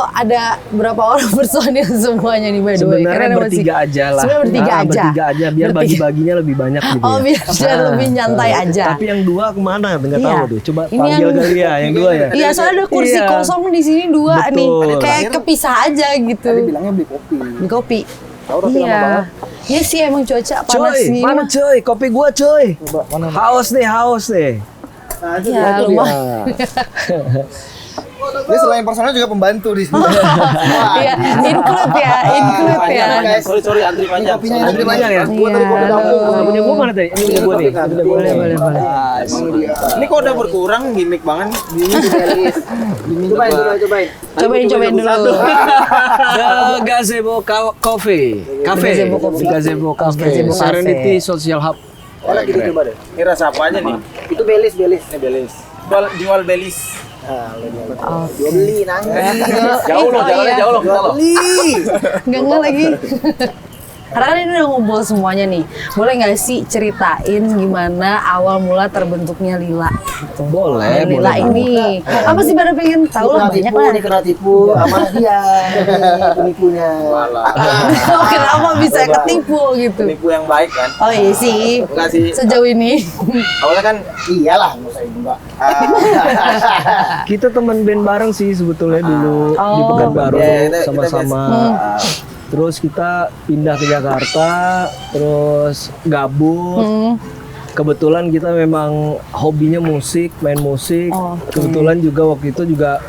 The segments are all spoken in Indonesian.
ada berapa orang personil semuanya nih by the way? Sebenarnya bertiga aja lah. Sebenarnya bertiga aja. Bertiga aja biar bagi-baginya lebih banyak gitu. Oh, biar lebih nyantai aja. Tapi yang dua kemana? Nggak tahu tuh. Coba Ini panggil kali ya, yang dua ya. Iya, soalnya ada kursi kosong di sini dua nih. Kayak kepisah aja gitu. Tadi bilangnya beli kopi. Beli kopi. Roti lama banget. Iya sih emang cuaca panas Coy, nih. mana coy? Kopi gua coy. Coba mana? Haus nih. Nah, itu Ya, dia. lumayan. Dia selain personal juga pembantu di sini. Iya, include ya. Sorry antri panjang. Kopinya Antri panjang ya? Gua tadi kopi dapur. Punya gua mana tadi? Ini punya gua nih. Boleh. Ini kok udah berkurang gimmick banget. Cobain Cobain dulu. The Gazebo Cafe. Gazebo Coffee. Gazebo Cafe. Gazebo Cafe. Serenity Social Hub. Enak gitu coba deh. Ini rasa apa aja nih? Itu belis. Ini belis. Jual belis. Nah, gua beli nangis. Jauh loh, jalannya jauh loh. Kita loh. Enggak lagi. Karena kan ini udah ngumpul semuanya nih. Boleh nggak sih ceritain gimana awal mula terbentuknya Lila? Gitu. Boleh, Lila boleh. ini apa sih pada pengen tahu lah banyak lah. Kena tipu sama dia. Penipunya. Oh, kenapa bisa ketipu gitu? Penipu yang baik kan. Oh iya sih. Enggak sih. Sejauh ini. Awalnya kan Iyalah, nggak usah juga. Kita teman band bareng sih sebetulnya dulu di Pekanbaru kita sama-sama. Terus kita pindah ke Jakarta, terus gabung. Kebetulan kita memang hobinya musik, main musik. Kebetulan juga waktu itu juga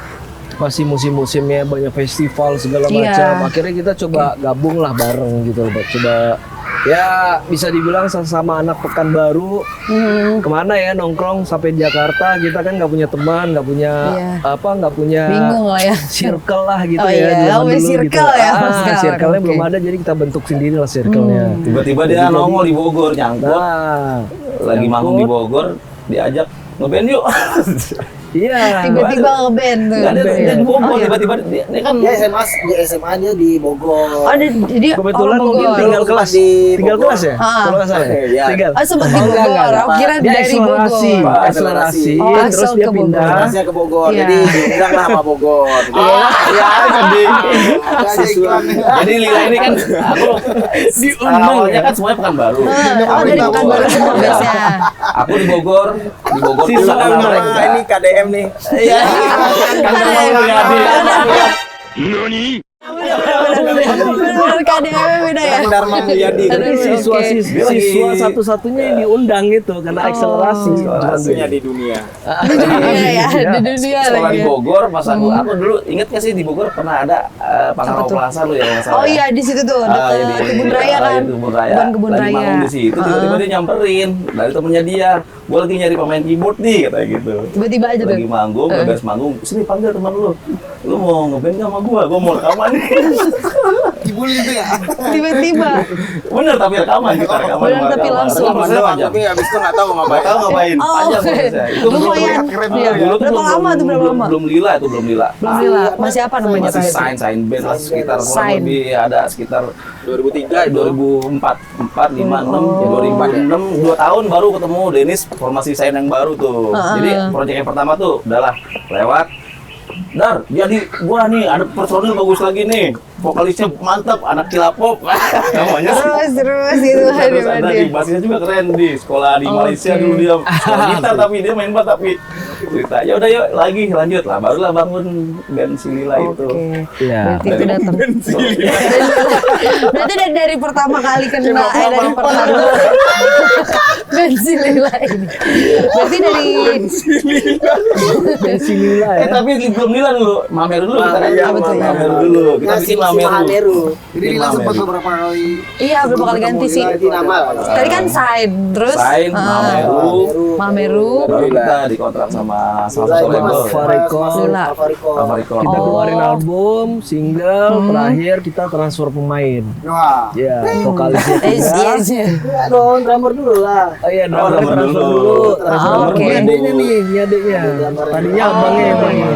masih musim-musimnya banyak festival segala macam. Akhirnya kita coba gabung lah bareng gitu loh. Coba ya bisa dibilang sama anak Pekanbaru. Kemana ya nongkrong sampai Jakarta, kita kan nggak punya teman, nggak punya nggak punya Bingung lah ya. circle lah gitu Oh ya. iya, zaman punya dulu circle ya, sekarang. circle-nya Oke. belum ada, jadi kita bentuk sendiri lah circle-nya. tiba-tiba dia nongol di Bogor nyangkut. Nah, Lagi manggung di Bogor, diajak ngeband yuk. iya. Tiba-tiba ngeband tuh. Enggak dia di Bogor, tiba-tiba dia kan Dia SMA dia di Bogor. Oh, jadi Kebetulan orang mungkin Bogor. tinggal kelas di tinggal Bogor. kelas ya, Ah. kalau nggak salah ya? Iya. Tinggal. Oh, sempat di enggak, Bogor. enggak. Aku kira Dia dari akselerasi, Bogor. akselerasi, Oh, terus asal dia ke Bogor. pindah. Kelasnya ke Bogor, Iya. jadi diundang lah sama Bogor. Iya, jadi jadi Lila ini kan aku Diundang awalnya ya? kan semuanya Pekanbaru. Oh, dari Pekanbaru semua biasanya. Aku di Bogor Sisa tuh karena undang. mereka ini KDM nih. Iya. Bener KDM beda ya. Kang Dharma Mulyadi. Tapi siswa satu-satunya yang diundang itu karena akselerasi. Kelasnya di dunia. Di dunia ya, di dunia Sekolah lagi. di Bogor, pas aku dulu inget nggak sih di Bogor pernah ada Pangarau Plaza lu ya yang salah. Oh iya, di situ tuh dekat Kebun Raya kan. Kebun Raya. Kebun Lagi Raya. manggung di situ, tiba-tiba dia nyamperin dari temennya dia. Gue lagi nyari pemain keyboard nih, katanya gitu. Tiba-tiba aja tuh. Lagi manggung, beres manggung, sini panggil teman lu. Lu mau ngeband nggak sama gua mau rekaman nih. Dibully itu ya. Tiba-tiba. Bener tapi rekaman kita rekaman. Bener, tapi langsung. Prosesnya panjang. Tapi habis itu nggak tahu ngapain. Ngapain. Oh, Panjang prosesnya. Itu lumayan. Iya. dulu tuh Berapa lama tuh, berapa lama? Belum Lila itu, belum Lila. Belum Lila. Masih apa namanya? Masih Pak? sign band lah sekitar kurang Sign. lebih ada sekitar 2003 2004 4 5 6 2006 2 tahun baru ketemu Dennis formasi sign yang baru tuh. Jadi proyek yang pertama tuh udahlah lewat. Dar, jadi gua nih ada personil bagus lagi nih. Vokalisnya mantap, anak Cilapop. Namanya Terus itu terus ada di basisnya juga keren di sekolah di Malaysia dulu dia sekolah gitar tapi dia main bass tapi cerita ya udah yuk lagi lanjut lah barulah bangun band si Lila itu. Iya. Berarti itu datang. Berarti dari pertama kali kena dari pertama bensin Lila ini. Berarti dari Si Lila ya. Tapi belum Lila dulu, mamer dulu kita kan. Iya, betul, ya. Mamer dulu. Kita bikin mamer dulu. Jadi Lila sempat beberapa kali. iya berapa kali ganti sih? Ganti nama. Tadi kan Sain, terus Sain, Mameru. Mameru. Baru kita dikontrak sama salah satu label. Fariko. Lila. Fariko. Kita keluarin album, single, terakhir kita transfer pemain. Wah. Ya, vokalisnya Iya, pindah. iya. Ya dong, drummer dulu lah. Oh iya, drummer drummer transfer dulu. dulu. Transfer Ah, dulu. oke. Ini adeknya nih, ini adeknya. Tadinya abangnya yang main.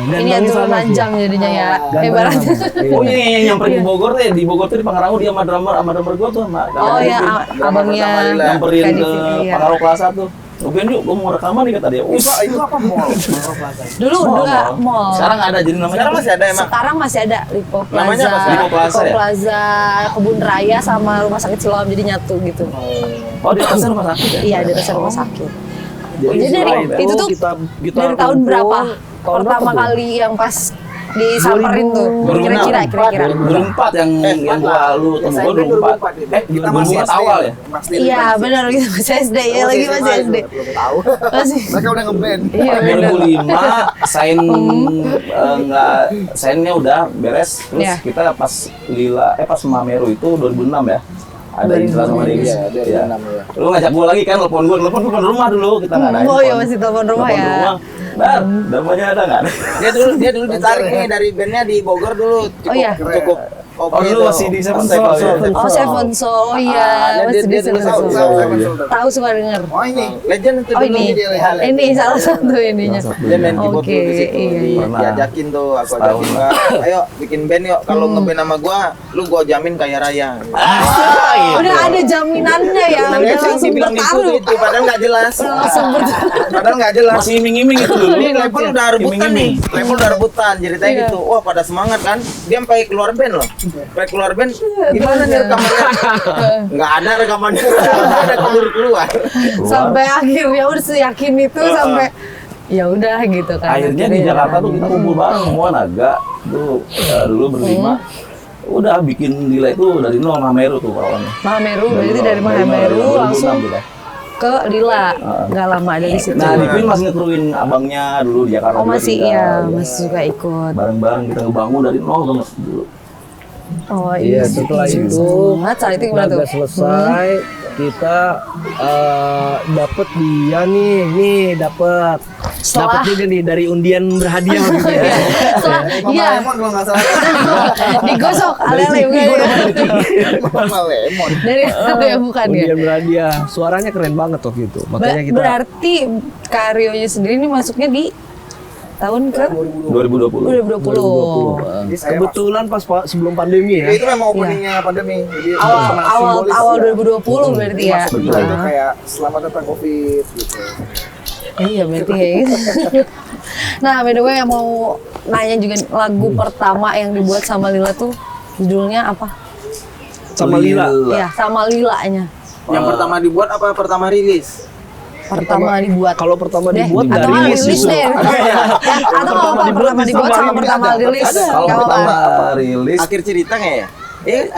Ini yang turun panjang jadinya ya. Ibaratnya. Oh iya, yang nyamperin di Bogor tuh, di Bogor tuh di Pangarau dia sama drummer gua tuh sama. Oh ya, abangnya nyamperin Kadif ke ini, ya. Pangarau Plaza tuh. Ben yuk, gua mau rekaman nih kata dia. Itu apa mall? Dulu udah mall. Sekarang ada jadi namanya. Sekarang masih ada emang. Sekarang masih ada Lipo Plaza. Namanya apa sih? Lipo Plaza ya? Plaza, Kebun Raya sama Rumah Sakit Siloam jadi nyatu gitu. Oh, di atasnya rumah sakit ya? Iya, di atas rumah sakit. Jadi Jadi dari selain itu tuh kita dari tahun kumpul, berapa? tahun Pertama berapa tuh? kali yang pas disamperin tuh. 2006. Kira-kira. 2004 yang gua lu temu gua 2004. Kita masih 2004 awal ya? Iya, benar gitu masih SD ya, lagi masih SD. Belum tahu. Masih. Mereka udah ngeband. Iya, benar. 2005 sainnya udah beres terus Iya. kita pas pas Mameru itu 2006 ya. Ada Indra sama Denis. Iya, 2006 ya. Lu ngajak gua lagi kan, telepon rumah dulu, kita nggak ada Oh iya handphone. masih telepon rumah Telepon ya. rumah. Dar, namanya ada nggak? Dia dulu ditarik nih dari bandnya di Bogor dulu. Oh, iya. Cukup. Oh dulu masih di Seven Soul ya? Oh Seven Soul, oh iya masih di dulu Seven tahu Soul. Tahu suka denger. Oh ini legend itu Oh dulu ini, dia. ini salah satu ininya. Dia main keyboard Oke, dulu di situ. iya. Diajakin tuh, aku Setahun. ajakin Mbak. Ayo bikin band yuk. Kalau ngeband sama gua, gua jamin kaya raya. Udah ada jaminannya ya, Nah, udah dia sih langsung bilang gitu bertaruh. itu, padahal nggak jelas. Langsung bertaruh. Padahal nggak jelas. Masih iming-iming itu dulu. Ini level udah rebutan nih, level udah rebutan, ceritanya Iya. gitu. Wah pada semangat kan, dia sampai keluar band loh, sampai keluar band. Gimana nih rekamannya? Nggak ada rekamannya, nggak ada keluar. Sampai akhirnya udah seyakin itu sampai ya udah gitu kan. Akhirnya di Jakarta tuh kita kumpul bareng semua naga tuh dulu berlima. Udah bikin Lila itu dari nol Mameru tuh awalnya. Mahameru, berarti nol, dari nol, Mahameru 2006 langsung kita. ke Lila, nggak lama ada di situ. Nah, Dipin masih ngetruin abangnya dulu di Jakarta. Oh juga masih kita. iya, masih suka ikut. Bareng-bareng kita ngebangun dari nol banget dulu. Oh Iya, iya, setelah sih. itu Banget, saat itu gimana tuh? Naga selesai, kita dapet dia nih dapet Setelah- juga nih dari undian berhadiah gitu ya. Setelah, Mama iya, Lemon kalau nggak salah. digosok alele bukan ya? Mama Lemon. Dari itu ya bukan ya? Undian berhadiah, suaranya keren banget waktu itu. Makanya kita Berarti Karyonya sendiri ini masuknya di tahun ke 2020. 2020. kebetulan pas sebelum pandemi ya. Ya, itu memang openingnya pandemi. Jadi Awal sangat awal simbolis awal ya. 2020 berarti ya. Masuk juga itu kayak selamat datang COVID gitu. Iya berarti ya. Nah, by the way yang mau nanya juga lagu pertama yang dibuat sama Lila tuh judulnya apa? Sama Lila. Iya, sama Lilanya. Yang pertama dibuat apa pertama rilis? Pertama dibuat. Kalau pertama Deh, dibuat nggak atau nggak rilis rilis justru. deh. Atau nggak apa pertama dibuat sama pertama rilis. Kalau Nggak pertama apa-apa. rilis, Akhir cerita nggak ya?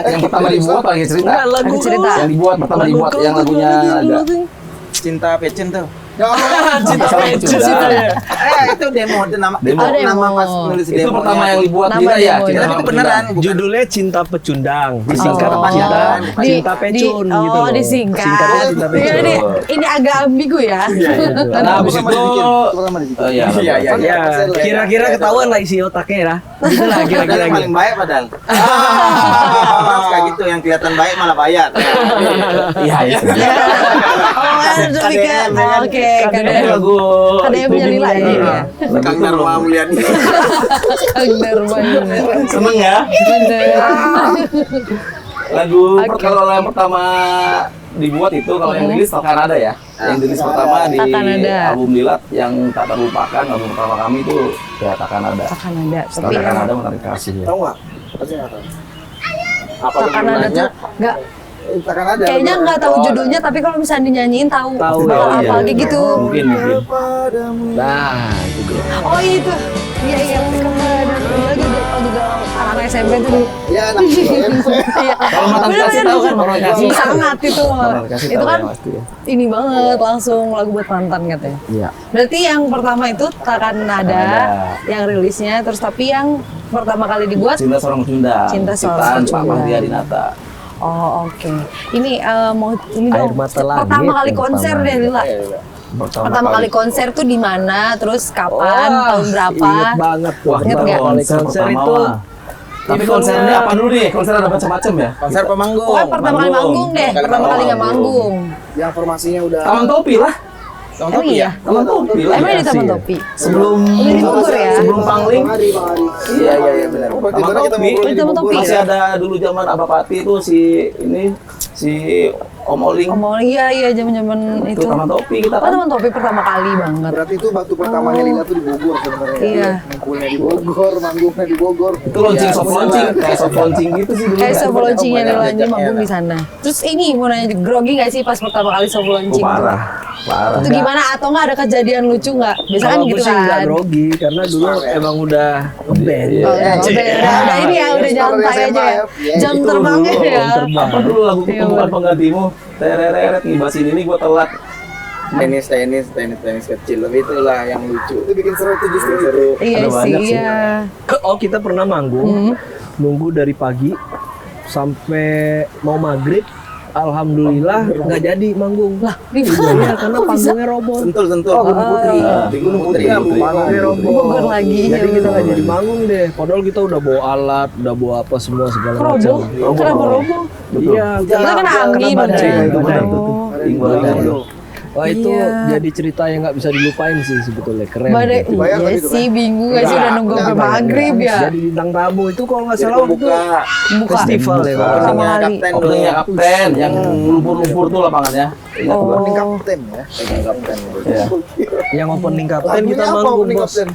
yang pertama dibuat paling cerita. Enggak, lagu Ada cerita. Yang dibuat pertama dibuat yang lagunya agak Cinta Pecen tuh. cinta sama Pecunda. Itu demo itu nama Demo. Oh, demo. nama pas nulis Itu demo. pertama yang dibuat Nama Lila ya. demonya. Cinta Tapi sama itu beneran. Pecunda. bukan? Judulnya Cinta Pecundang, disingkat Oh. Cinta Di- Cinta Pecun oh, gitu loh. disingkat. Singkatnya Cinta Iya, Pecun. ini agak ambigu ya. Nah, habis Pertama itu dibikin. Pertama dibikin. Iya, Iya, Ya, kira-kira ketahuan lah isi otaknya lah. Gitu lah Kira-kira kira-kira yang gitu. paling baik padahal. Kayak gitu yang kelihatan baik malah bayar. Iya, itu. Oh, ada lebih ke oke, Itu kadang lagu Ada yang punya Lila ya, Iya. ya. Kang Dharma Mulyadi. Kang Dharma ini. Seneng ya? Bener. Lagu Oke. kalau yang pertama dibuat itu kalau yang rilis Takkan Ada ya. Yang rilis pertama di Takkan Ada. album Lilat yang tak terlupakan album pertama kami itu ya Takkan Ada. Akan ada, tapi Takkan Ada menarik kasih ya. Tahu nggak? Pasti nggak tahu. Apa akan ada tuh nggak Takkan ada. kayaknya nggak tahu judulnya, tapi kalau misalnya dinyanyiin tahu. Tahu, Bakal ya, apa iya. kayak gitu. Mungkin. Nah, gitu. Oh itu, iya iya kemarin lagi juga anak SMP tuh. Ya, anak Iya. Kalau Matan Kasih tahu kan Matan Kasih. Sangat itu. Matan Kasih Itu tahu kan ya pasti ya. ini banget langsung lagu buat mantan katanya. Iya. Berarti yang pertama itu Takkan Ada, Ada. yang rilisnya, terus tapi yang pertama kali dibuat. Cinta Seorang Pecundang. Cinta Seorang Ciptaan Pak Pecundang. Mahdi Adinata. Oh oke. Ini mau ini Air dong. Mata Langit Pertama kali yang konser pertama. deh Lila. Pertama kali konser tuh di mana? Terus kapan? Tahun berapa? Ingat banget tuh. Wah, Ingat pertama nggak? kali konser konser pertama itu. mah. Tapi konsernya apa dulu nih? Konser ada macam-macam ya? konser pemanggung. Oh, pertama kali manggung deh. Pertama kali nggak manggung. Yang formasinya udah. Taman Topi lah. Taman Emang Topi iya? Taman Topi lah. Emang di Taman sih. Topi? Sebelum Udah di Bogor ya? Sebelum Pangling. Iya benar. Oh, berarti Taman baru kita Topi. ngobrol Taman Topi. Masih ada dulu zaman Abapati itu si Om Oling. Iya zaman-zaman Itu itu. Taman Topi kita Oh, kan. teman topi pertama kali banget. Berarti itu batu pertamanya Lila tuh di Bogor sebenarnya. Iya. Ngumpulnya di Bogor, manggungnya di Bogor. Itu launching soft launching, kayak soft launching gitu sih dulu. Kayak soft launchingnya banyak Lilanya jejaknya, manggung nah. di sana. Terus ini mau nanya, grogi nggak sih pas pertama kali soft launching tuh? Parah, parah. Itu gimana atau nggak ada kejadian lucu nggak? Biasa kan Kalau gitu gue sih nggak kan. grogi karena dulu emang udah ngeband. Iya. Oh, udah ini ya, udah santai aja ya. Jam Itu terbangnya dulu, ya. Apa dulu lagu Iya, ketemukan bener. penggantimu? Tereret ngibasin ini gua telat. tenis kecil, tapi itulah yang lucu. Itu bikin seru tuh justru. Seru. Iya Ada sih, banyak sih. iya. Oh kita pernah manggung, nunggu dari pagi sampai mau maghrib. Alhamdulillah nggak jadi manggung. Lah, di Iya mana? karena Kok bisa? panggungnya roboh. Sentul. Oh, Gunung Putri. Di Gunung Putri. Panggungnya roboh. Bogor lagi. Jadi ya kita nggak bener. jadi manggung deh. Padahal kita udah bawa alat, udah bawa apa semua segala Roboh? macam. Kenapa roboh? Iya. Kita kena angin badai. udah. Badai. Oh. Tinggal. Wah itu Iya. jadi cerita yang nggak bisa dilupain sih sebetulnya, keren. Badai, gitu. Bayang iya gitu kan? sih, bingung gak sih udah nunggu sampai maghrib ya? Jadi bintang tamu itu kalau nggak Jadi salah waktu itu pembuka Buka. festival ya. Pertama Pertama kali. kapten dulu. Openingnya kapten yang lumpur-lumpur tuh lapangannya. Ingat gua. Opening kapten ya. Pegang kapten. Iya. Yang opening kapten Lagunya kita apa manggung opening bos. kapten?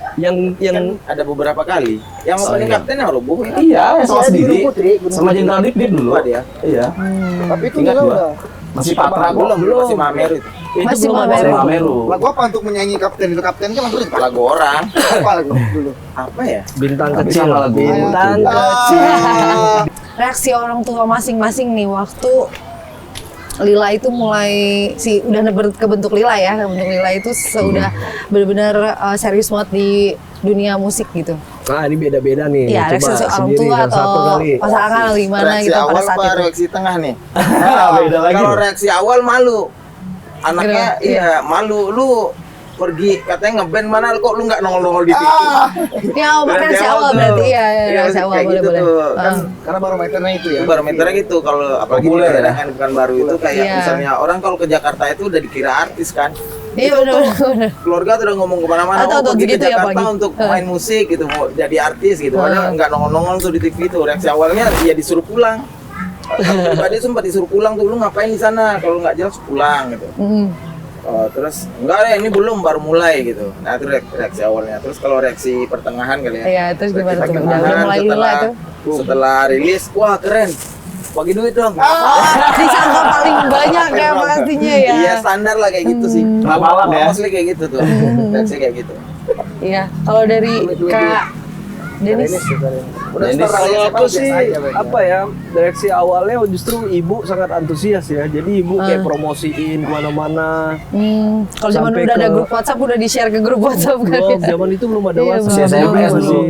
Yang Ada beberapa kali. Yang opening iya. kapten yang roboh ya. Iya, sama Masih ada di sendiri. Gunung Putri, Gunung Sama Jenderal Dik Dik dulu. Lupa dia. Iya. Tapi itu Ingat juga gua. udah. Masih Patra kok. Belum masih Mamer itu. Masih belum ada Mameru. Masih Mameru. Lagu apa untuk menyanyi kapten itu? Kapten kan lagu Lagu orang. apa lagu dulu? Apa ya? bintang Tapi kecil. sama lagu Bintang itu. kecil. Reaksi orang tua masing-masing nih waktu Lila itu mulai udah kebentuk Lila ya, kebentuk Lila itu sudah benar-benar serius banget di dunia musik gitu. Nah ini beda-beda nih. Iya, reaksi orang sendiri, tua salah satu atau kali. pasangan atau gimana Reaksi gitu pada awal saat apa itu. reaksi tengah nih? Beda lagi. Kalau reaksi awal malu. Anaknya Kenapa? iya malu. Lu pergi katanya ngeband mana kok lu nggak nongol-nongol di TV. Ya, reaksi awal tuh. berarti ya, reaksi awal kayak gitu boleh-boleh. tuh. Kan karena barometernya itu ya. Itu barometernya gitu kalau apalagi di Populer ya. daerah yang bukan baru itu kayak Iya. misalnya orang kalau ke Jakarta itu udah dikira artis kan. Iya benar-benar. Keluarga tuh udah ngomong kemana-mana Atau mau pergi ke gitu ya, Jakarta pagi. untuk main musik gitu mau jadi artis gitu. Padahal nggak nongol-nongol tuh di TV itu. Reaksi awalnya ya disuruh pulang. Tadi sempat disuruh pulang tuh lu ngapain di sana kalau nggak jelas pulang gitu. Oh, terus enggak deh ini belum baru mulai gitu. Nah itu reaksi awalnya. Terus kalau reaksi pertengahan kali ya. Iya, terus Reaksi gimana tuh? pertengahan Udah mulai Lila setelah, tuh. setelah rilis, wah keren. Bagi duit dong. Disangka paling banyak ya pastinya ya. Iya standar lah kayak gitu sih. Malam ya. Mostly kayak gitu tuh. Reaksi kayak gitu. Iya, kalau dari Kak Denis, Udah Dennis, start Kalau aja, aku sih biasa aja, Bang. apa ya reaksi awalnya justru ibu sangat antusias ya. Jadi ibu kayak promosiin kemana-mana. kalau zaman Sampai udah ada ke- grup WhatsApp udah di-share ke grup WhatsApp kan. Belum, zaman itu belum ada Iya, WhatsApp. belum. Jadi SMS masih dulu.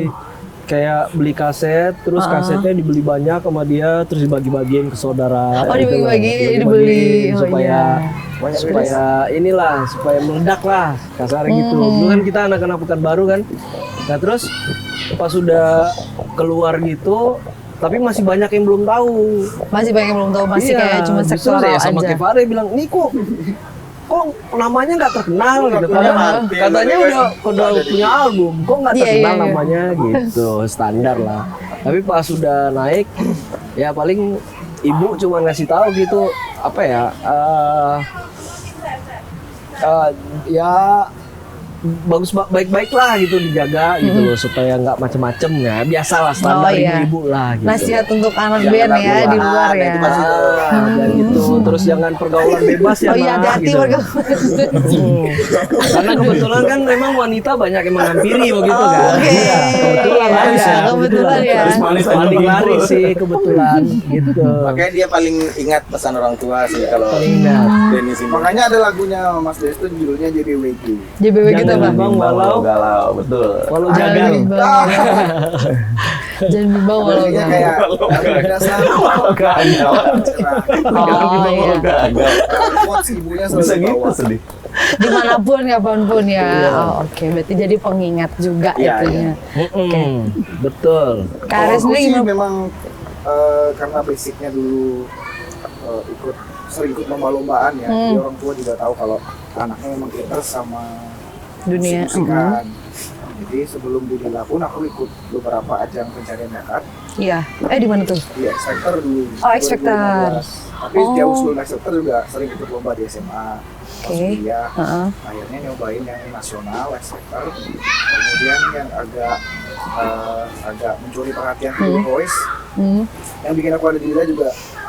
kayak beli kaset, terus kasetnya dibeli banyak sama dia, terus dibagi-bagiin ke saudara. Oh, gitu dibagi-bagiin, lah. dibeli. Dibagi-bagiin Oh, supaya iya. supaya inilah, supaya meledak lah kasarnya gitu. Dulu kan kita anak-anak Pekanbaru kan. Nah terus pas sudah keluar gitu, tapi masih banyak yang belum tahu. Masih banyak yang belum tahu, masih Iya, kayak cuma justru sektoral ya sama aja. Kevare bilang, "Nih kok namanya nggak terkenal gitu punya kan. artis, Katanya kan? udah punya album, kok nggak Iya, terkenal iya, iya. namanya gitu, standar lah. Tapi pas sudah naik, ya paling ibu cuma ngasih tahu gitu, apa ya, ya baik-baik lah gitu dijaga gitu loh supaya nggak macem-macem ya, biasalah standar iya. ibu-ibu lah gitu. Nasihat untuk anak Jangan band ya keluar. di luar Nah, ya. itu pasti tuh. Dan gitu, terus jangan pergaulan bebas ya. Oh iya, Nak, hati-hati gitu. warga. Karena kebetulan kan memang wanita banyak yang menghampiri begitu Oh, kan. oke. Iya, kebetulan Iya, laris ya. kebetulan ya. Laris manis aja Paling begitu. laris sih kebetulan gitu. Makanya dia paling ingat pesan orang tua sih kalau Paling ingat. Denis ini. Makanya ada lagunya Mas Desto judulnya JBWG. JBW gitu Jangan Bang. bimbang walau galau, betul. walau Jangan jagal. bimbang. Jangan bimbang walau Lagunya gagal. kayak lagunya selalu Walau gagal. cerah. Jangan bimbang iya. walau gagal. Quotes ibunya Bisa selalu gitu bawa. sedih. Dimanapun, kapanpun ya. Oh, oke, berarti jadi pengingat juga Iya, itunya. Betul. Kak Kalau Aris aku sendiri sih gimana? memang karena basicnya dulu sering ikut lomba-lombaan ya, jadi orang tua juga tahu kalau anaknya memang interest sama Dunia. musik-musikan. Jadi sebelum di Lila pun aku ikut beberapa ajang pencarian bakat Iya. Di mana tuh? di X Factor dulu. Oh, X Factor. 2015. Tapi jauh sebelum Next Chapter juga sering ikut lomba di SMA. Pas Oke. kuliah, Heeh. akhirnya nyobain yang nasional, Next Chapter. Kemudian yang agak mencuri perhatian di The Voice. Yang bikin aku ada di Lila juga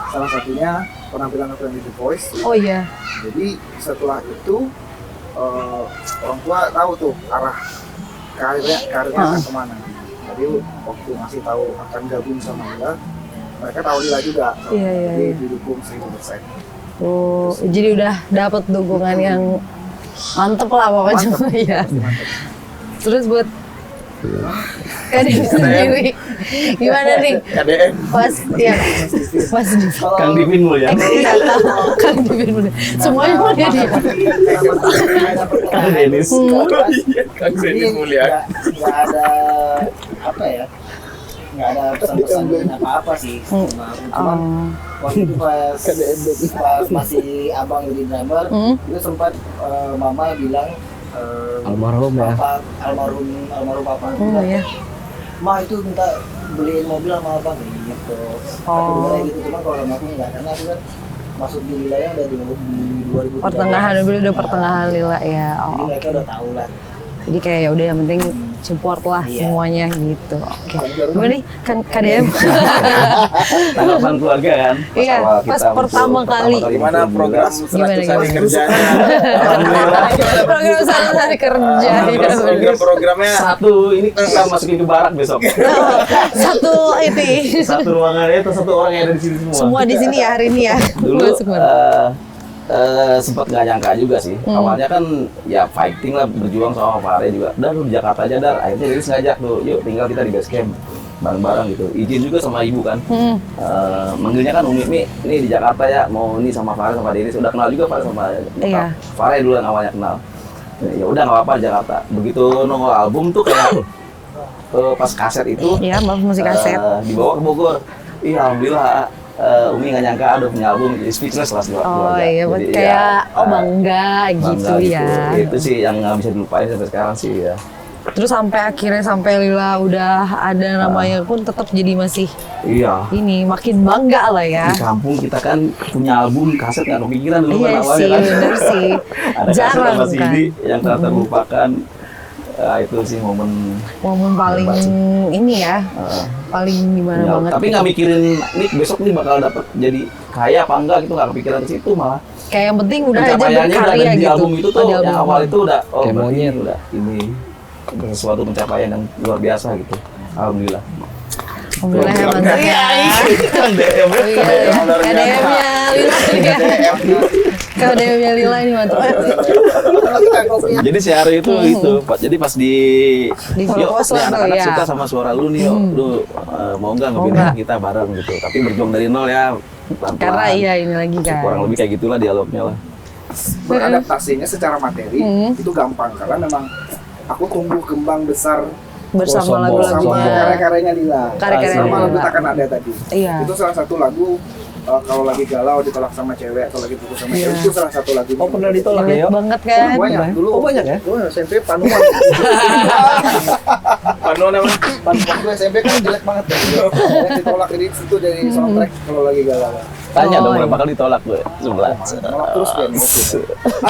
salah satunya penampilan aku yang di The Voice. Oh iya. Jadi setelah itu orang tua tahu tuh arah karirnya akan kemana. Jadi waktu ngasih tahu akan gabung sama Lila, mereka tahu Lila juga. Iya. Jadi didukung 1000%. Oh, jadi udah dapat dukungan yang mantep lah pokoknya. Iya. Terus buat Kadem sendiri, gimana nih? KDM. Pas di Kang Dipin mulu ya. Kang Dipin bener. Semuanya mau dia. Kang Denis. Kang Denis mulia. Nggak ada apa ya, nggak ada pesan-pesan apa-apa sih. Cuman waktu itu pas masih abang jadi drummer, itu sempat mama bilang Almarhum ya. almarhum papa. Iya. Ma itu minta beliin mobil sama abang gitu. Aku gitu, cuma kalau sama aku enggak, karena aku kan masuk di wilayah udah di 2013. Pertengahan udah pertengahan Lila ya. Jadi Oh. mereka udah tahu lah. Jadi kayak ya udah yang penting support lah Iya. semuanya gitu. Oke. Gimana nih kan KDM? Tanggapan keluarga kan. Iya, awal pas kita pertama muncul, kali. Gimana program Gimana, 100 hari gimana? kerjanya? Program satu hari kerja. ya, bener. Program-programnya Satu ini kita masukin ke barak besok. Satu ini. Satu ruangannya itu satu orang yang ada di sini semua. Semua di sini ya hari ini ya. Dulu Masuk, Bang. sempat nggak nyangka juga sih. Awalnya kan ya fighting lah, berjuang sama Fare juga. Dan lu di Jakarta aja Dar. Akhirnya Denis ngajak tuh, yuk tinggal kita di base camp bareng-bareng gitu. Izin juga sama ibu kan. Manggilnya kan Umi Mi, ini di Jakarta ya, mau ini sama Fare sama Denis. Udah kenal juga Fare sama Iya. Fare dulu yang awalnya kenal. Ya udah nggak apa-apa Jakarta. Begitu nongol album tuh kayak pas kaset itu Iya, maaf musik kaset. dibawa ke Bogor. Iya alhamdulillah. Umi nggak nyangka ada punya album, jadi speechless lah Oh keluarga. iya, buat Jadi, kayak ya, bangga gitu ya. Itu sih yang nggak bisa dilupain sampai sekarang sih ya. Terus sampai akhirnya sampai Lila udah ada namanya pun tetap jadi masih Iya. ini makin bangga lah ya. Di kampung kita kan punya album kaset nggak kepikiran dulu Iya kan awalnya sih, kan. bener sih. Ada kaset Jarang sama CD kan. yang tak terlupakan. Itu sih momen Momen paling Hebat sih. ini ya, paling gimana ya, banget. tapi nggak mikirin nih besok nih bakal dapat jadi kaya apa enggak gitu, nggak kepikiran ke situ malah. Kayak yang penting udah aja Pencapaiannya udah berkarya ada di gitu. album itu Oh, tuh, di yang album. awal itu udah Kayak berarti monyet. udah ini sesuatu pencapaian yang luar biasa gitu. Alhamdulillah. Alhamdulillah ya mantap ya. Kan DM Oh iya, KDM-nya Lila ya. KDM-nya Lila ini mantap. Jadi si Ari itu jadi pas di yuk post nih lah tuh, anak-anak ya. suka sama suara lu nih, yuk lu mau nggak ngeband kita bareng gitu. Tapi berjuang dari nol ya, pelan-pelan. Karena iya ini lagi kan. Kurang lebih kayak gitulah dialognya lah. Beradaptasinya secara materi itu gampang karena memang aku tumbuh kembang besar Bersama sombong. sama lagu-lagunya. karya-karyanya Lila. Karya-karyanya Sama lagu Lila. Takkan Ada tadi. Iya. Itu salah satu lagu kalau lagi galau ditolak sama cewek atau lagi putus sama cewek, itu salah satu lagu. Oh pernah ditolak ya? Jelek Yo? banget kan. Banyak dulu. Oh banyak ya? Dulu SMP panuan. Panuan apa? Waktu SMP kan jelek banget kan. Ditolak jadi situ dari soundtrack kalau lagi galau. Tanya dong Oh, berapa kali ditolak gue? 11. Nolak terus kan.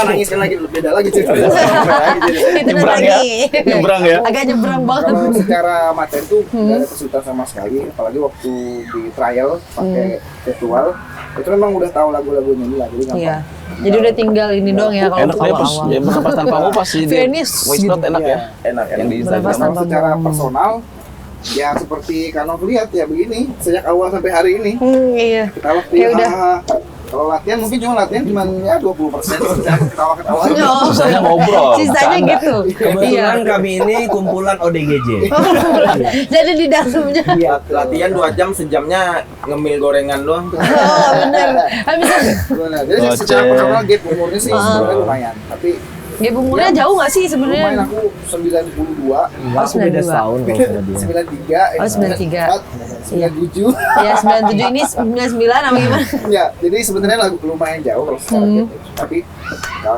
Nangis kan lagi beda lagi ceritanya. Itu Nyebrang ya? lagi. Nyebrang ya? Agak nyebrang banget. Kalau secara materi tuh nggak ada kesulitan sama sekali, apalagi waktu di trial pakai virtual itu memang udah tahu lagu-lagunya Lila, jadi gampang. Iya. Jadi udah tinggal ini dong ya kalau Enak untuk deh pas awal-awal. ya pas tanpa mau pas sih di Venice voice note gitu. enak ya. Enak, Yang di Berapa Instagram. tanpa Secara bohong. personal, ya seperti Kanov lihat ya begini, sejak awal sampai hari ini. Iya. Kalau Kayak udah. kalau latihan mungkin cuma latihan cuma ya 20%, ketawa-ketawa. Oh. Sisanya ngobrol. Sisanya bercanda. gitu. Kebetulan kami ini kumpulan ODGJ. Jadi di dalamnya. Iya, Latihan 2 jam, sejamnya ngemil gorengan doang tuh. Oh bener. Habis benar. Jadi Goceng. secara personal gap umurnya sih sebenarnya lumayan, tapi dia umurnya jauh nggak sih lumayan sebenarnya? aku 92, Aku beda 92. setahun kalau sama dia. 93, Oh, 93. 97. Ya 97 ini 99 apa gimana? Ya, jadi sebenarnya lagu lumayan jauh kalau secara gitu. Tapi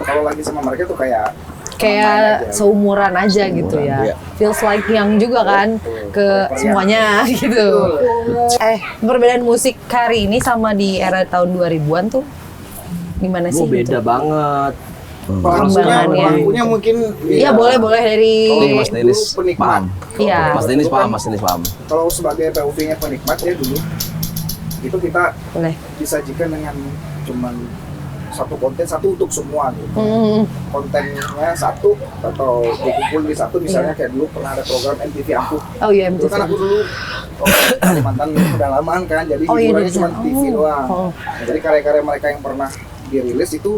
kalau lagi sama mereka tuh kayak kayak seumuran aja gitu ya. Iya. Feels like young juga kan ke semuanya gitu. Perbedaan musik hari ini sama di era tahun 2000-an tuh gimana sih? Beda banget. Perkembangannya. Pelakunya mungkin Iya, boleh dari Ini Mas Denis dulu penikmat. paham. Iya. Mas Denis paham, Mas Denis paham. Kalau sebagai POV-nya penikmat ya dulu itu kita boleh. disajikan dengan cuman satu konten satu untuk semua gitu. Kontennya satu atau dikumpul di satu misalnya kayak dulu pernah ada program MTV Ampuh. Oh iya, Itu kan aku dulu Kalimantan pedalaman kan, jadi Oh, iya, hiburannya dari cuma sana. TV doang. Oh. Nah, jadi karya-karya mereka yang pernah dirilis itu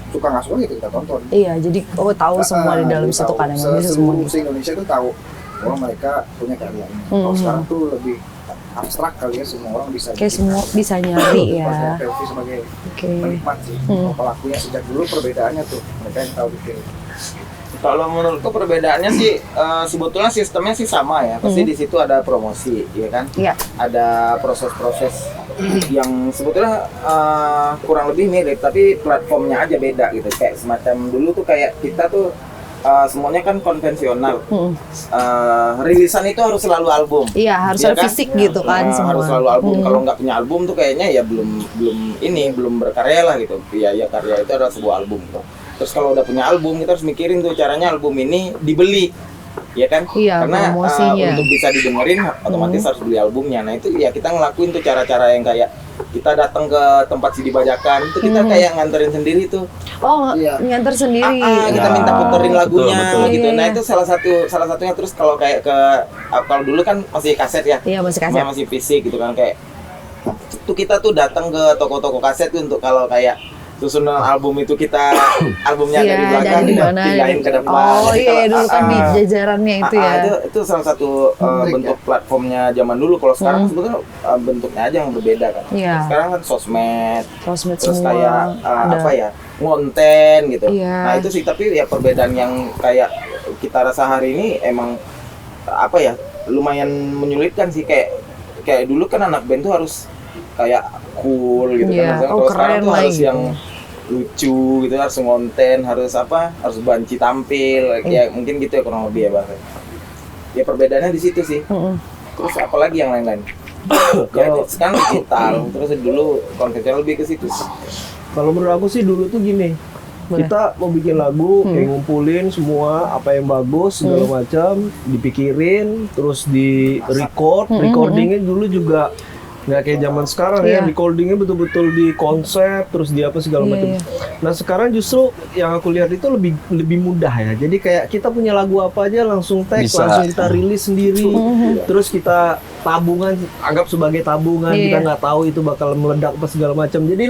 suka nggak suka gitu kita tonton. Iya, jadi tahu semua di dalam Jadi satu tahu, kan emang bisa semua. seluruh Indonesia tuh tahu bahwa mereka punya karya ini. Kalau sekarang tuh lebih abstrak kali ya, semua orang bisa Kayak bikin semua karya. bisa nyari ya. Sebagai POV sebagai Oke. penikmat sih. Kalau pelakunya sejak dulu perbedaannya tuh mereka yang tahu bikin. Kalau menurutku perbedaannya sih sebetulnya sistemnya sih sama ya. Pasti di situ ada promosi, ya kan? Iya. Ada proses-proses yang sebetulnya kurang lebih mirip, tapi platformnya aja beda gitu. Kayak semacam dulu tuh kayak kita tuh semuanya kan konvensional. Rilisan itu harus selalu album. Iya, harus Iya ada kan? fisik gitu kan semua. Harus selalu album. Kalau nggak punya album tuh kayaknya ya belum berkarya lah gitu. Ya karya itu adalah sebuah album gitu. Terus kalau udah punya album kita harus mikirin tuh caranya album ini dibeli, ya kan? Iya, Karena promosinya. untuk bisa didengerin otomatis harus beli albumnya. Nah itu ya kita ngelakuin tuh cara-cara yang kayak kita datang ke tempat CD bajakan itu kita kayak nganterin sendiri tuh. Oh, Iya. nganter sendiri. Kita minta puterin lagunya betul. gitu. Iya, Nah iya. itu salah satunya. Terus kalau kayak ke kalau dulu kan masih kaset ya. Iya, masih kaset. Masih fisik gitu kan kayak tuh kita tuh datang ke toko-toko kaset tuh untuk kalau kayak susunan album itu kita albumnya Iya, dari belakang dari kita mana? pindahin ke depan. Oh Jadi iya, kalau- dulu kan di jajarannya itu ya. itu salah satu bentuk platformnya zaman dulu. Kalau sekarang sebetulnya bentuknya aja yang berbeda kan. Iya. Sekarang kan sosmed, Sosmed terus semua. kayak ada. apa ya, ngonten gitu. Iya. Nah itu sih, tapi ya perbedaan yang kayak kita rasa hari ini emang apa ya, lumayan menyulitkan sih. Kayak dulu kan anak band tuh harus kayak cool gitu Iya. kan. Oh, Kalau sekarang keren tuh lah harus gitu. yang lucu gitu, harus ngonten, harus banci tampil, ya mungkin gitu ya kurang lebih ya bahasanya. Ya perbedaannya di situ sih. Terus apalagi yang lain-lain? Ya sekarang digital, terus dulu konvensional lebih ke situ. Kalau menurut aku sih dulu tuh gini, Boleh. kita mau bikin lagu, kayak ngumpulin semua apa yang bagus segala macam, dipikirin, terus di recordingnya dulu juga nggak kayak zaman sekarang ya, Iya. recordingnya betul-betul di konsep, terus di apa segala Iya, macam. iya. Nah sekarang justru yang aku lihat itu lebih mudah ya. Jadi kayak kita punya lagu apa aja langsung tag, Bisa. langsung kita rilis sendiri, terus kita tabungan, anggap sebagai tabungan, Iya. kita nggak tahu itu bakal meledak apa segala macam. Jadi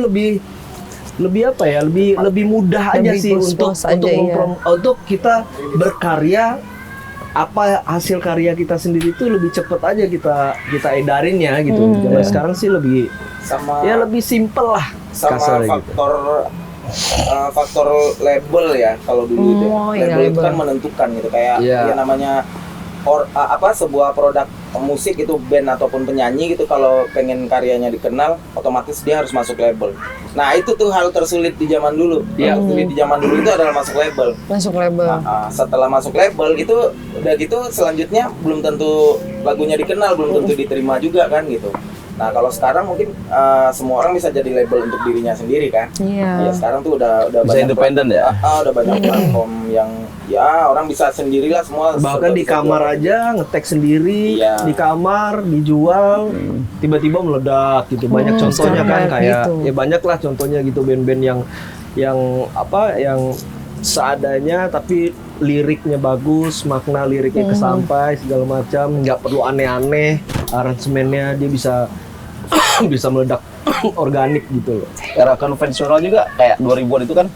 lebih apa ya, lebih mudah aja Lebih sih untuk bos-bos aja, iya. untuk kita berkarya. Apa hasil karya kita sendiri itu lebih cepet aja kita edarin ya gitu. Zaman sekarang sih lebih lebih simple lah sama kasarnya gitu. faktor label ya. Kalau dulu itu iya, label itu label. kan menentukan gitu, kayak Iya. ya namanya sebuah produk musik itu, band ataupun penyanyi gitu, kalau pengen karyanya dikenal otomatis dia harus masuk label. Nah itu tuh hal tersulit di zaman dulu. Yang sulit di zaman dulu itu adalah masuk label. Masuk label. Setelah masuk label itu udah gitu selanjutnya belum tentu lagunya dikenal, belum tentu diterima juga kan gitu. Nah kalau sekarang mungkin semua orang bisa jadi label untuk dirinya sendiri kan. Iya. Ya sekarang tuh udah Bisa banyak independen ya. udah banyak platform yang ya orang bisa sendirilah semua. Bahkan di bisa kamar jualan. aja ngetek sendiri, Iya. di kamar dijual, tiba-tiba meledak gitu. Banyak contohnya sekarang kan kayak kayak gitu. ya banyak lah contohnya gitu, band-band yang seadanya tapi liriknya bagus, makna liriknya kesampai segala macam, nggak perlu aneh-aneh, aransemennya dia bisa bisa meledak organik gitu loh. Era konvensional juga kayak 2000-an itu kan,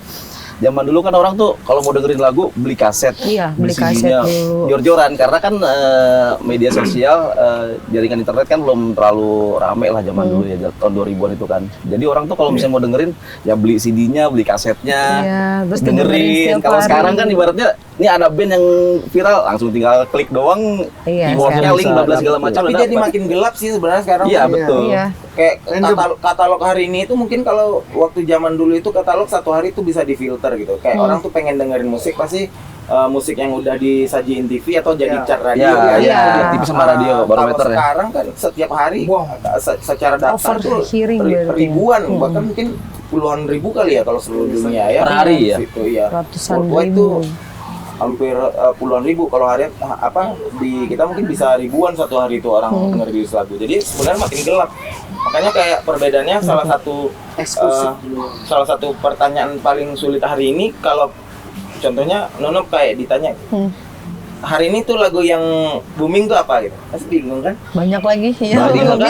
zaman dulu kan orang tuh kalau mau dengerin lagu beli kaset, Iya, beli kaset CD-nya dulu. jor-joran, karena kan media sosial, jaringan internet kan belum terlalu rame lah zaman dulu ya, tahun 2000-an itu kan. Jadi orang tuh kalau misalnya mau dengerin ya beli CD-nya, beli kasetnya, Iya, terus dengerin dengerin. setiap Kalau hari. sekarang kan ibaratnya ini ada band yang viral, langsung tinggal klik doang, Iya, keyboardnya sekarang link bisa bla bla segala macam Tapi udah jadi dapet. makin gelap sih sebenarnya sekarang. Iya betul. Iya. kayak katalog hari ini itu mungkin kalau waktu zaman dulu itu katalog satu hari itu bisa difilter gitu. Kayak orang tuh pengen dengerin musik pasti musik yang udah disajiin TV atau jadi chart radio TV sama radio barometer ya. Sekarang kan setiap hari secara data tuh ribuan bahkan mungkin puluhan ribu kali ya kalau seluruh dunia ya. Per hari ya. Itu ya. Ratusan ribu. Itu hampir puluhan ribu kalau hari di kita mungkin bisa ribuan satu hari itu orang nge-release lagu. Jadi sebenarnya makin gelap. Makanya kayak perbedaannya salah satu pertanyaan paling sulit hari ini kalau contohnya Nono kayak ditanya hari ini tuh lagu yang booming tuh apa gitu, pasti bingung kan? Banyak lagi ya. Bingung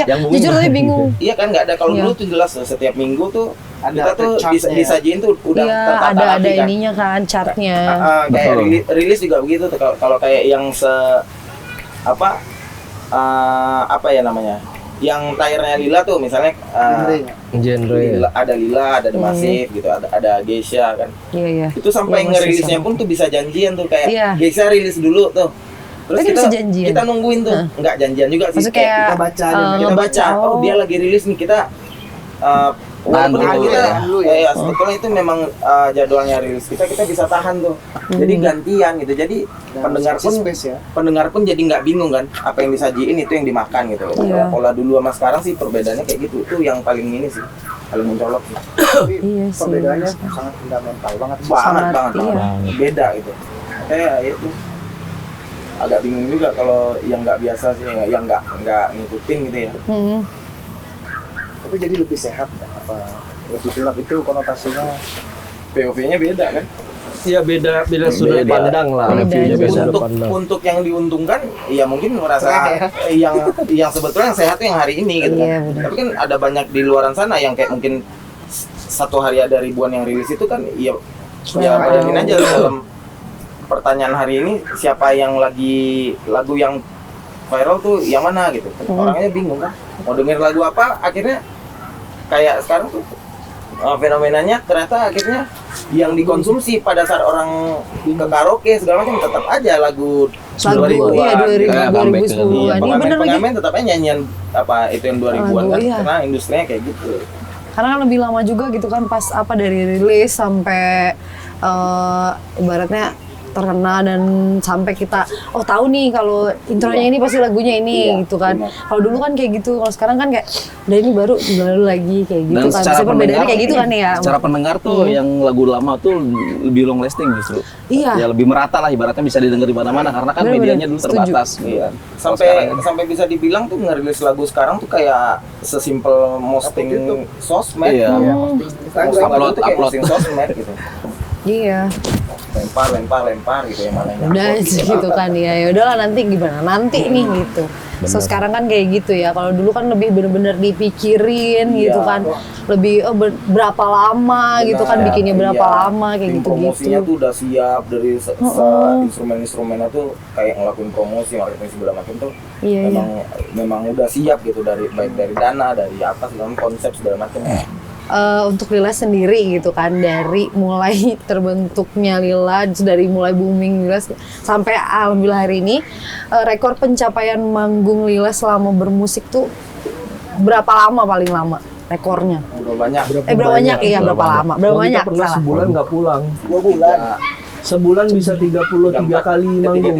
Ya. Jujur tadi bingung. Iya kan nggak ada kalau dulu tuh jelas tuh setiap minggu tuh kita tuh disajiin tuh udah ada kan? ininya kan chartnya. Kayak rilis juga begitu tuh kalau kayak yang apa ya namanya? Yang tayarnya Lila tuh misalnya genre ada Lila, ada The Massive gitu, ada Geisha kan. Iya. Itu sampai ngerilisnya pun tuh bisa janjian tuh kayak Geisha rilis dulu tuh. Terus kita nungguin tuh, nggak janjian juga sih. Kayak kita baca, oh dia lagi rilis nih kita. Tahan dulu ya. Sebetulnya itu memang jadwalnya rilis kita bisa tahan tuh. Jadi gantian gitu. Jadi pendengar pun jadi nggak bingung kan apa yang disajiin itu yang dimakan gitu. Pola dulu sama sekarang sih perbedaannya kayak gitu. Itu yang paling ini sih, paling mencolok sih. Iya sih. Perbedaannya sangat fundamental banget. Banget. Beda gitu. Kayak itu agak bingung juga kalau yang nggak biasa sih, yang nggak ngikutin gitu ya. Tapi jadi lebih sehat apa lebih gelap itu konotasinya POV-nya beda kan? Iya beda sudut pandang lah. Untuk yang diuntungkan ya mungkin merasa yang sebetulnya yang sehat tuh yang hari ini gitu kan. Tapi kan ada banyak di luaran sana yang kayak mungkin satu hari ada ribuan yang rilis itu kan ya bayangin aja dalam pertanyaan hari ini siapa yang lagi lagu yang viral tuh yang mana gitu. Orangnya bingung kan. Mau denger lagu apa akhirnya kayak sekarang tuh fenomenanya ternyata akhirnya yang dikonsumsi pada saat orang ke karaoke segala macam tetap aja lagu 2000-an. 2010-an. Ini bener lagi. Pengamen tetap aja nyanyian apa itu yang 2000-an kan karena industrinya kayak gitu. Karena kan lebih lama juga gitu kan pas dari rilis sampai ibaratnya terkenal dan sampai kita tahu nih kalau intronya ini pasti lagunya ini gitu kan. Kalau dulu kan kayak gitu, kalau sekarang kan kayak udah ini baru lagi kayak gitu. Dan kan secara perbedaannya kayak gitu kan ya. Secara pendengar tuh yang lagu lama tuh lebih long lasting justru. Iya. Ya lebih merata lah ibaratnya bisa didengar di mana-mana karena kan medianya dulu terbatas. Iya. Sampai bisa dibilang tuh ngerilis lagu sekarang tuh kayak sesimpel posting sosmed. Iya. Upload sosmed gitu. Iya. lempar gitu yang mana udah gitu kan ya udahlah nanti gimana nanti nih gitu. So sekarang kan kayak gitu ya, kalau dulu kan lebih bener-bener dipikirin gitu kan, lebih berapa lama gitu kan bikinnya berapa lama kayak gitu. Promosinya tuh udah siap dari instrumen-instrumennya tuh kayak ngelakuin promosi marketing segala macam tuh memang udah siap gitu dari baik dari dana dari apa segala konsep segala macam. Untuk Lila sendiri gitu kan, dari mulai terbentuknya Lila, dari mulai booming Lila sampai alhamdulillah hari ini, rekor pencapaian manggung Lila selama bermusik tuh berapa lama paling lama rekornya? Berapa banyak ya, berapa lama? Berapa banyak? Pernah sebulan nggak pulang. 2 bulan. Sebulan bisa 33 kali manggung.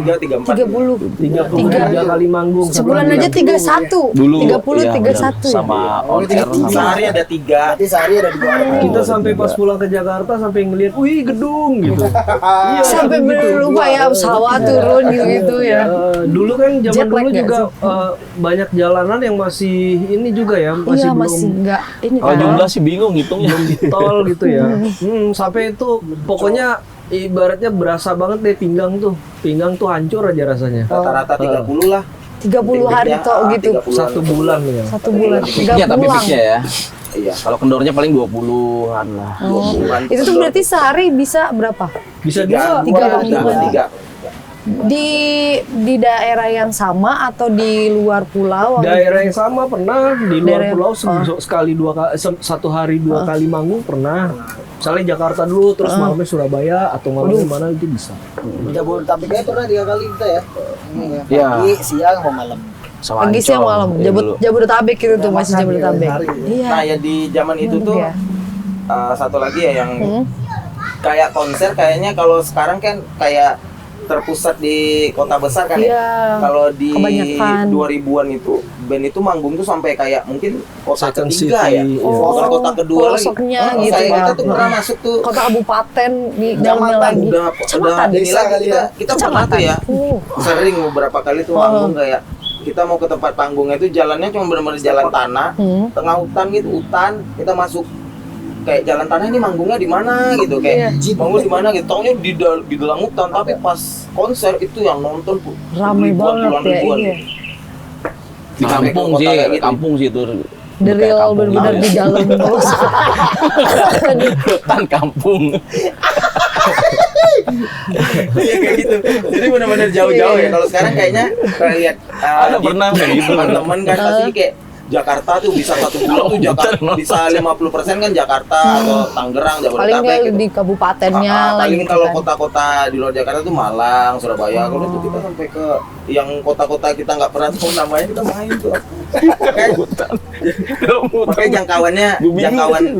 33 kali manggung. Sebulan aja 31. Dulu 30 31 sama on air sehari ada 3. Berarti sehari ada 2. Kita sampai pas pulang ke Jakarta sampai ngelihat, wih gedung gitu. Iya, sampai lupa ya pesawat turun gitu ya. Dulu kan zaman dulu juga banyak jalanan yang masih ini juga ya, masih belum masih enggak ini kalau jumlah sih bingung hitungnya di tol gitu ya. Sampai itu pokoknya ibaratnya berasa banget deh pinggang tuh hancur aja rasanya. Rata-rata 30 lah. 30 hari toh gitu. 1 bulan ya. 1 bulan. 30 tapi peaknya ya. Iya. Kalau kendornya paling 20-an lah. 20-an. Itu tuh berarti sehari bisa berapa? Bisa 3 Di daerah yang sama atau di luar pulau? Daerah yang sama pernah, di luar pulau sekali 2 kali, 1 hari 2 kali manggung pernah. Misalnya Jakarta dulu, terus malamnya Surabaya atau malamnya mana itu bisa. Jabodetabek pernah 3 kali kita ya. Iya. Pagi, siang, sama malam. Sama pagi siang Ancol. malam. Iya, dulu. Jabodetabek itu tuh masih makan Jabodetabek. hari. Iya. Nah ya di zaman itu Mantap tuh ya. satu lagi ya yang kayak konser kayaknya kalau sekarang kan kayak terpusat di kota besar kan ya. Iya. Kalau di Kebanyakan. 2000-an itu band itu manggung tuh sampai kayak mungkin kota Second ketiga city, ya. iya. Bukan kota kedua lagi. pelosoknya Oh, gitu kayak ya. kita tuh pernah masuk tuh Kota kabupaten di dalamnya Kecamatan, lagi. udah Kecamatan. inilah kita pernah tuh ya. sering beberapa kali tuh manggung kayak kita mau ke tempat panggungnya itu jalannya cuma benar-benar jalan tanah, tengah hutan gitu, hutan, kita masuk kayak jalan tanah ini manggungnya di mana gitu kayak manggung di mana gitu, taunya di dalam hutan tapi pas konser itu yang nonton Ramai banget ya, ribuan. iya. Di Sampai ke kampung kota sih, kayak gitu. kampung sih itu. The Kayak real kampung benar-benar gitu di ya. dalam terus. Hutan kampung. Iya kayak gitu. Jadi benar-benar jauh-jauh ya. Kalau sekarang kayaknya kalau lihat Ada pernah kayak gitu. teman-teman kan pasti kayak Jakarta tuh bisa satu bulan tuh Jakarta bisa 50% kan Jakarta atau Tangerang, Paling Jabodetabek kayak gitu. di kabupatennya lah Paling gitu kalau kan. kota-kota di luar Jakarta tuh Malang, Surabaya. Kalau itu kita sampai ke yang kota-kota kita nggak pernah tahu namanya kita main tuh. Makanya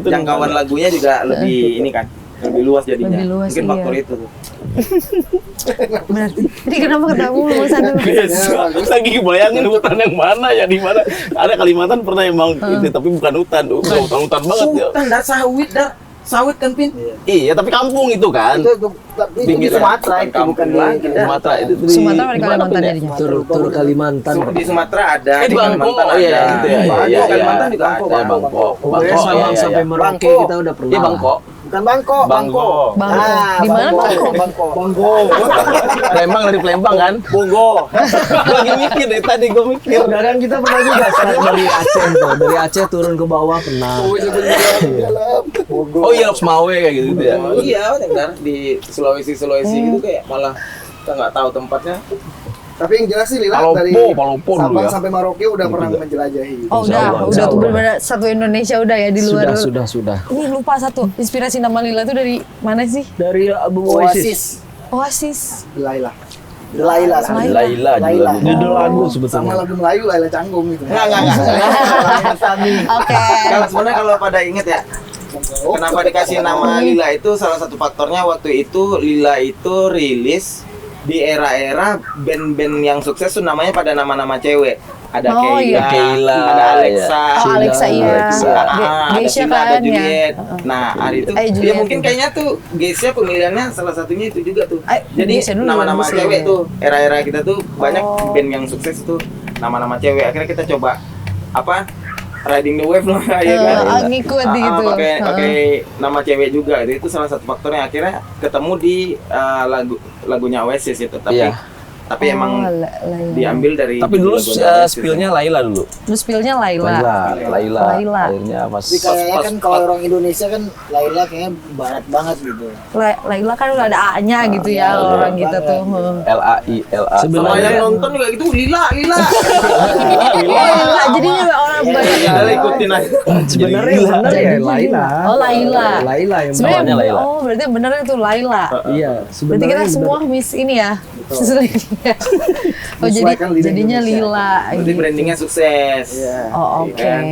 jangkauan lagunya juga lebih ini kan, lebih luas jadinya. Lebih luas, Mungkin iya. faktor itu tuh. Berarti. Ini kenapa ketemu Bang Sandu? Lagi bayangin hutan yang mana ya, di mana ada Kalimantan pernah emang itu tapi bukan hutan, hutan banget ya. Hutan dah sawit kan Pin. Iya, tapi kampung itu kan. Itu di Pinggir Sumatera itu kampung bukan lagi. di Sumatera itu di Sumatera ada di mana Kalimantan tuh, ya? jadinya. Tur Kalimantan. Di Sumatera ada, Di Bangko, Kalimantan oh iya ada. gitu ya. Iya, Kalimantan iya. juga Bangko, ada. Bangko. Pokoknya Bangko, Sabang iya, sampai iya. Merauke Bangko. kita udah pernah. Iya, Bangko. bukan Bangko, Bangko. Bangko. Di mana Bangko? Bangko. Palembang dari Palembang kan? Bongo. Gue lagi mikir dari tadi gue mikir. Enggak kan kita pernah juga start dari Aceh tuh. Dari Aceh turun ke bawah pernah. Oh iya, Semawe kayak gitu ya. Iya, benar di Sulawesi gitu kayak malah kita nggak tahu tempatnya. Tapi yang jelas sih Lila Palopo, dari Palopo dulu Sabang ya. sampai Merauke udah pernah menjelajahi. Oh Insya Allah, udah insya tuh Allah. benar-benar satu Indonesia udah ya di luar. Sudah. Ini lupa satu. Inspirasi nama Lila itu dari mana sih? Dari album Oasis. Oasis. Laila. Laila. Laila juga. Judul lagu Sama sebetulnya. lagu Melayu Laila Canggung gitu. Enggak. Oke. Kalau sebenarnya kalau pada inget ya, kenapa dikasih nama Lila itu salah satu faktornya waktu itu Lila itu rilis di era-era band-band yang sukses tuh namanya pada nama-nama cewek. Ada Oh, iya. Keila, ada Alexa, Oh Alexa iya. Alexa. ada Geisha Sheila, ada kan ya. Juliet. Nah, hari itu ya Juliet mungkin juga. kayaknya tuh Geisha pemilihannya salah satunya itu juga tuh. Jadi Geisha dulu nama-nama bagus cewek ya. tuh era-era kita tuh banyak band yang sukses tuh nama-nama cewek. Akhirnya kita coba apa? Riding the wave loh ya kan. Ngikut gitu. Pakai nama cewek juga. Itu salah satu faktornya akhirnya ketemu di lagunya Oasis itu tapi emang diambil dari Tapi dulu lagu-lagu Oasis. spillnya Laila dulu. Terus spillnya Laila. Laila. Akhirnya pas Tapi kayaknya kan kalau orang Indonesia kan Laila kayaknya barat banget gitu. Laila kan udah ada A-nya gitu ya orang kita tuh. Laila. Sama yang nonton juga gitu Lila. Laila jadinya orang banyak. Kita ikutin aja. Sebenarnya benar ya Laila. Oh Laila. Laila yang Sebenarnya Namanya Laila. oh berarti benernya itu Laila. Iya, Berarti sebenarnya kita benar. semua miss ini ya. Oh Menyesuaikan lidah jadinya Indonesia. Lila. Berarti gitu. brandingnya sukses. Oh oke. Kan?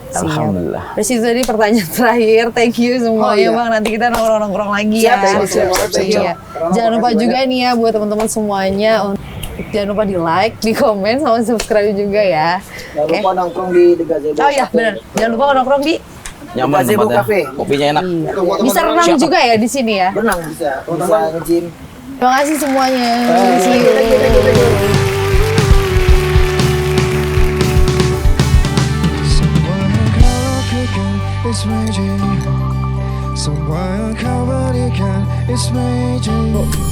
Siap. Alhamdulillah. Terus itu tadi pertanyaan terakhir. Thank you semuanya Bang. Nanti kita nongkrong-nongkrong lagi ya. Siap. Iya. Jangan lupa juga nih ya buat teman-teman semuanya. Jangan lupa di like, di komen, sama subscribe juga ya. Jangan lupa nongkrong di The Gazebo. Oh iya benar. Jangan lupa nongkrong di Nyaman Gazebo tempatnya. Cafe. Kopinya enak. bisa renang juga ya di sini ya. Renang bisa nge-gym. Terima kasih semuanya. See you. It's raging. Someone covered again. It's raging.